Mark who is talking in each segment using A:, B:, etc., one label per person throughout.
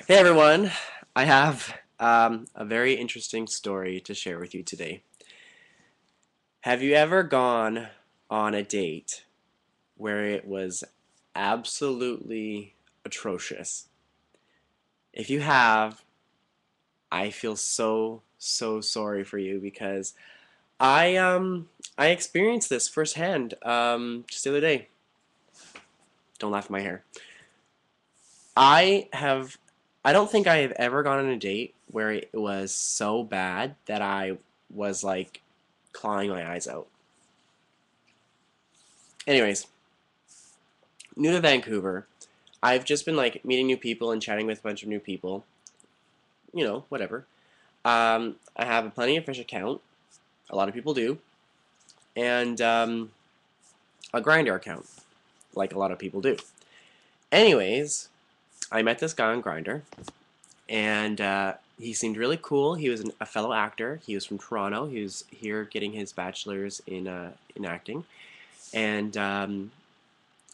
A: Hey everyone, I have a very interesting story to share with you today. Have you ever gone on a date where it was absolutely atrocious? If you have, I feel so sorry for you because I experienced this firsthand just the other day. Don't laugh at my hair. I have I don't think I have ever gone on a date where it was so bad that I was like clawing my eyes out. Anyways, new to Vancouver. I've just been like meeting new people and chatting with a bunch of new people. Whatever. I have a Plenty of Fish account. A lot of people do, and a Grinder account, like a lot of people do. Anyways, I met this guy on Grinder, and he seemed really cool. He was a fellow actor. He was from Toronto. He was here getting his bachelor's in acting, and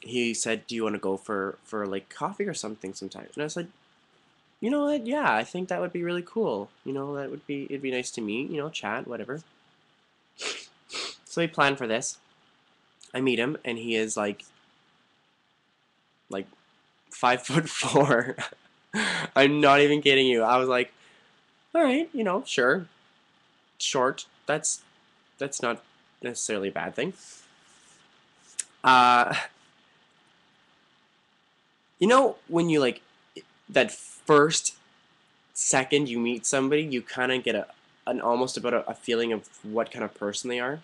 A: he said, "Do you want to go for like coffee or something sometime?" And I said, "You know what? Yeah, I think that would be really cool. That would be it'd be nice to meet. Chat, whatever." So we planned for this. I meet him, and he is like 5'4". I'm not even kidding you. I was like, "All right, sure, short. That's not necessarily a bad thing." Uh, when you like that first second you meet somebody, you kind of get an almost about a feeling of what kind of person they are.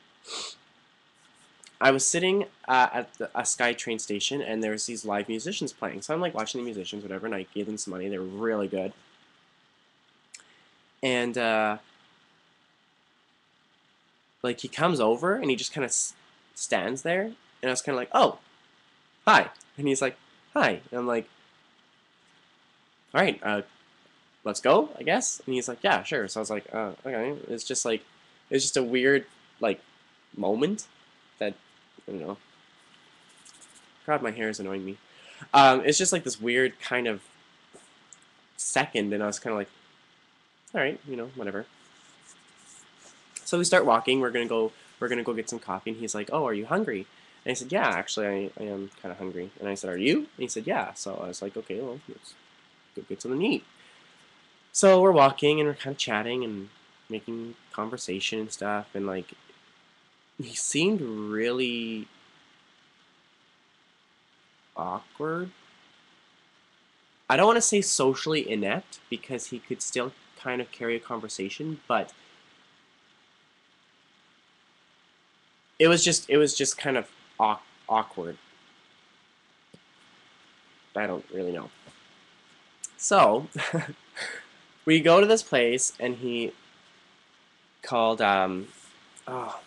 A: I was sitting at a SkyTrain station, and there's these live musicians playing. So I'm like watching the musicians, whatever, and I gave them some money. They were really good. And like he comes over and he just kind of stands there, and I was kind of like, "Oh, hi," and he's like, "Hi," and I'm like, "All right, let's go, I guess." And he's like, "Yeah, sure." So I was like, "Okay." It's just a weird like moment that I don't know. God, my hair is annoying me. It's just like this weird kind of second, and I was kind of like, "All right, whatever." So we start walking. We're gonna go get some coffee, and he's like, "Oh, are you hungry?" And I said, "Yeah, actually, I am kind of hungry." And I said, "Are you?" And he said, "Yeah." So I was like, "Okay, well, let's go get something to eat." So we're walking and we're kind of chatting and making conversation and stuff, and like he seemed really awkward. I don't want to say socially inept because he could still kind of carry a conversation, but it was just kind of awkward. I don't really know. So we go to this place, and he called oh,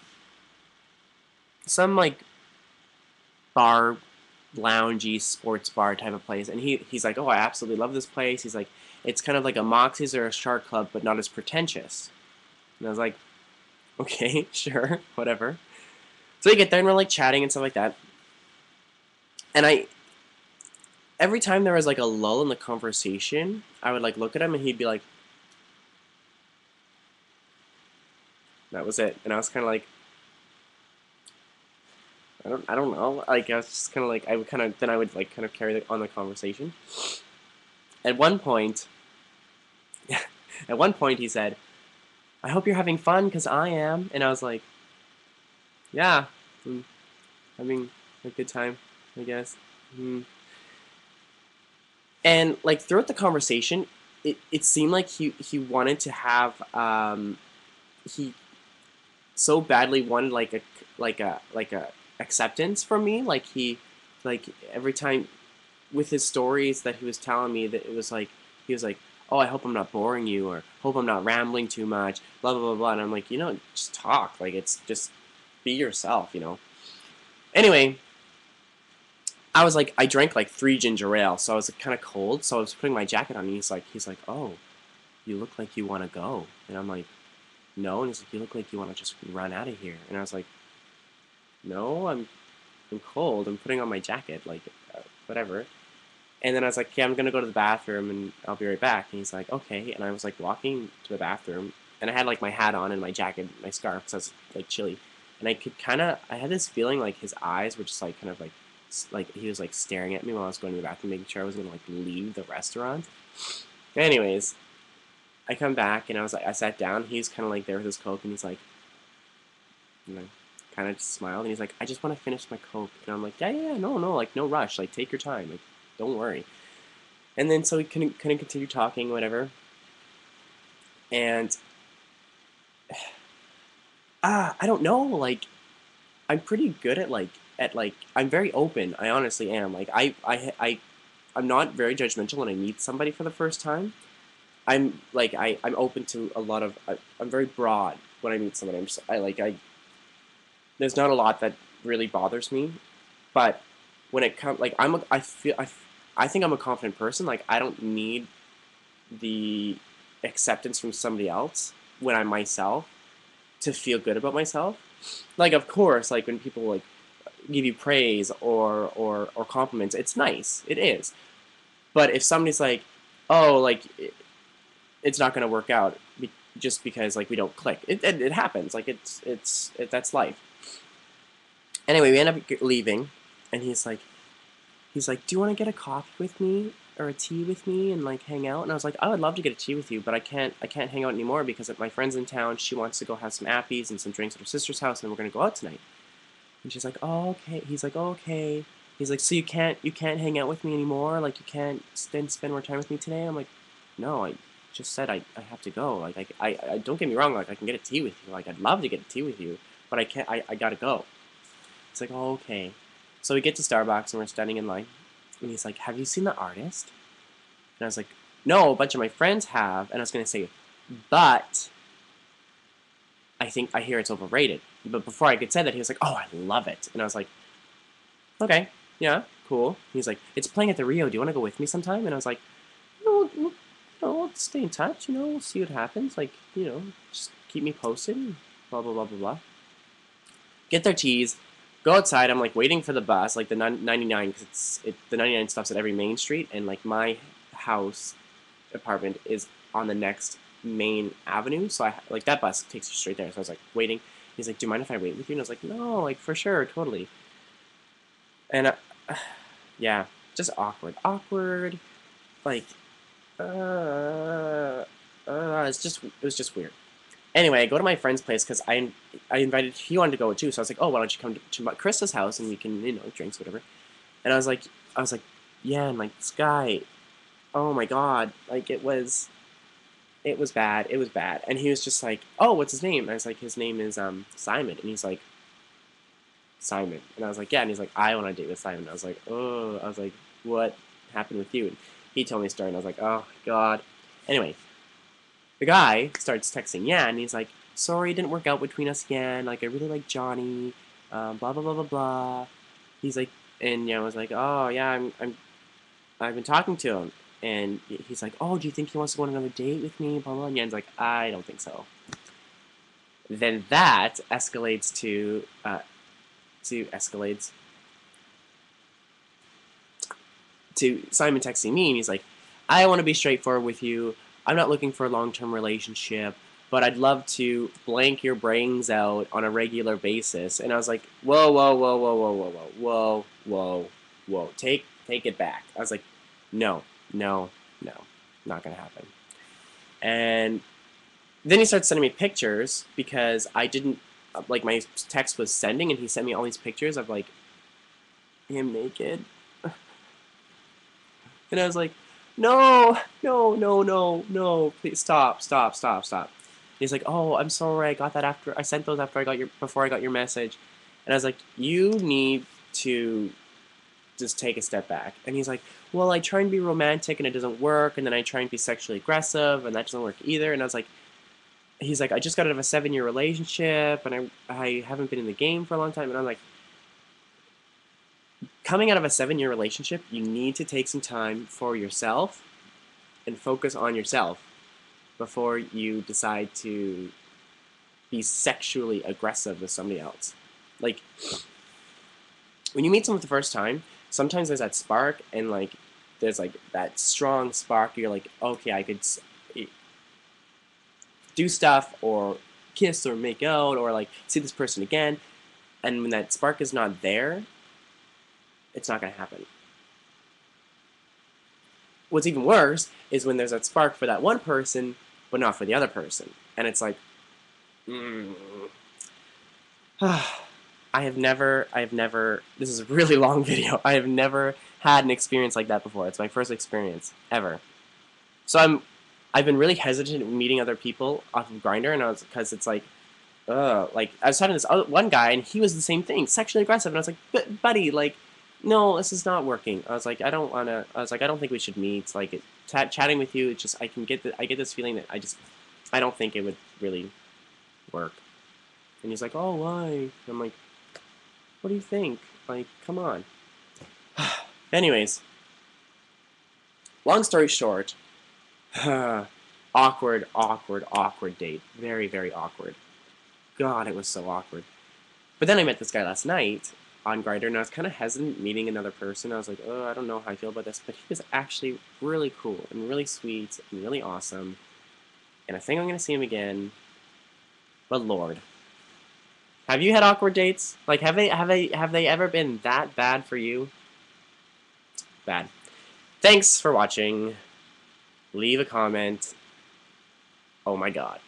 A: some like bar, loungy sports bar type of place, and he's like, "Oh, I absolutely love this place." He's like, "It's kind of like a Moxie's or a Shark Club, but not as pretentious." And I was like, "Okay, sure, whatever." So we get there and we're like chatting and stuff like that, and I every time there was like a lull in the conversation, I would like look at him and he'd be like, "That was it," and I was kind of like, I don't know. Like I was just kind of like I would like kind of carry on the conversation. At one point, at one point he said, "I hope you're having fun because I am," and I was like, "Yeah, I'm having a good time, I guess." Mm. And like throughout the conversation, it seemed like he wanted to have he so badly wanted like a acceptance from me. Like like every time with his stories that he was telling me, that it was like he was like, "Oh, I hope I'm not boring you," or "Hope I'm not rambling too much," blah blah blah blah. And I'm like, just talk. Like it's just be yourself. Anyway, I was like, I drank like 3 ginger ale, so I was kind of cold. So I was putting my jacket on, and he's like, "Oh, you look like you want to go," and I'm like, "No," and he's like, "You look like you want to just run out of here," and I was like, "No, I'm cold. I'm putting on my jacket, like whatever." And then I was like, yeah, I'm gonna go to the bathroom and I'll be right back. And he's like, okay. And I was like walking to the bathroom, and I had like my hat on and my jacket, my scarf, so it's like chilly. And I could kind of, I had this feeling like his eyes were just like kind of like he was like staring at me while I was going to the bathroom, making sure I was gonna like leave the restaurant. Anyways, I come back and I was like, I sat down. He's kind of like there with his Coke, and he's like, you know, kind of just smiled, and he's like, I just want to finish my Coke. And I'm like, yeah, yeah, yeah, no, no, like no rush, like take your time, like don't worry. And then so we couldn't continue talking, whatever. And I don't know, like I'm pretty good at I'm very open. I honestly am. Like I'm not very judgmental when I meet somebody for the first time. I'm open to a lot of I'm very broad when I meet somebody. I there's not a lot that really bothers me, but when it comes like I think I'm a confident person. Like I don't need the acceptance from somebody else when I'm myself to feel good about myself. Like of course, like when people like give you praise or compliments, it's nice. It is. But if somebody's like, "Oh, like it's not going to work out just because like we don't click," it happens. Like that's life. Anyway, we end up leaving, and he's like, "Do you want to get a coffee with me or a tea with me and like hang out?" And I was like, "I would love to get a tea with you, but I can't hang out anymore because if my friend's in town, she wants to go have some appies and some drinks at her sister's house, and we're gonna go out tonight." And she's like, "Oh, okay." He's like, "Oh, okay." He's like, "So you can't hang out with me anymore? Like you can't spend more time with me today?" I'm like, "No, I just said I have to go. Like I don't get me wrong. Like I can get a tea with you. Like I'd love to get a tea with you, but I can't. I gotta go." It's like, "Oh, okay." So we get to Starbucks and we're standing in line, and he's like, "Have you seen the artist?" And I was like, "No, a bunch of my friends have." And I was gonna say, "But I think I hear it's overrated." But before I could say that, he was like, "Oh, I love it." And I was like, "Okay, yeah, cool." He's like, "It's playing at the Rio. Do you want to go with me sometime?" And I was like, "No, we'll stay in touch. We'll see what happens. Like, just keep me posted. Blah blah blah blah blah." Get their teas, go outside. I'm like waiting for the bus, like the 99, because the 99 stops at every main street, and like my house apartment is on the next main avenue. So I like that bus takes you straight there. So I was like waiting. He's like, "Do you mind if I wait with you?" And I was like, "No, like for sure, totally." And yeah, just awkward. Like, uh, it was just weird. Anyway, I go to my friend's place because I invited he wanted to go too. So I was like, "Oh, why don't you come to Krista's house and we can drinks whatever." And I was like, yeah, and like this guy, oh my god, like it was bad. It was bad. And he was just like, "Oh, what's his name?" And I was like, "His name is Simon." And he's like, "Simon." And I was like, "Yeah." And he's like, "I want to date with Simon." And I was like, "Oh." I was like, "What happened with you?" And he told me a story, and I was like, "Oh god." Anyway, the guy starts texting, yeah, and he's like, "Sorry, it didn't work out between us again. Like, I really like Johnny. Blah blah blah blah blah." He's like, and I was like, "Oh yeah, I've been talking to him." And he's like, "Oh, do you think he wants to go on another date with me?" Blah blah. And Yan's like, "I don't think so." Then that escalates escalates to Simon texting me, and he's like, "I want to be straightforward with you. I'm not looking for a long-term relationship, but I'd love to blank your brains out on a regular basis." And I was like, "Whoa, whoa, whoa, whoa, whoa, whoa, whoa, whoa, whoa, whoa! Take it back." I was like, "No, no, no, not gonna happen." And then he started sending me pictures because I didn't like my text was sending, and he sent me all these pictures of like him naked, and I was like, "No, no, no, no, no! Please stop, stop, stop, stop." He's like, "Oh, I'm sorry. I sent those after I got before I got your message," and I was like, "You need to just take a step back." And he's like, "Well, I try and be romantic and it doesn't work, and then I try and be sexually aggressive and that doesn't work either." And I was like, he's like, "I just got out of a 7-year relationship and I haven't been in the game for a long time." And I'm like, coming out of a 7-year relationship, you need to take some time for yourself and focus on yourself before you decide to be sexually aggressive with somebody else. Like when you meet someone for the first time, sometimes there's that spark, and like there's like that strong spark. You're like, okay, I could do stuff or kiss or make out or like see this person again. And when that spark is not there, it's not going to happen. What's even worse is when there's that spark for that one person, but not for the other person. And it's like, I have never, this is a really long video. I have never had an experience like that before. It's my first experience ever. So I've been really hesitant meeting other people off of Grindr, and because it's like, like I was talking to this other, one guy, and he was the same thing, sexually aggressive, and I was like, buddy, like, no, this is not working. I was like, I don't think we should meet. It's like, chatting with you, it's just, I get this feeling that I don't think it would really work. And he's like, oh, why? And I'm like, what do you think? Like, come on. Anyways, long story short, awkward date. Very, very awkward. God, it was so awkward. But then I met this guy last night on Grindr, and I was kind of hesitant meeting another person. I was like, oh, I don't know how I feel about this. But he was actually really cool and really sweet and really awesome. And I think I'm going to see him again. But Lord. Have you had awkward dates? Like, have they ever been that bad for you? Bad. Thanks for watching. Leave a comment. Oh my God.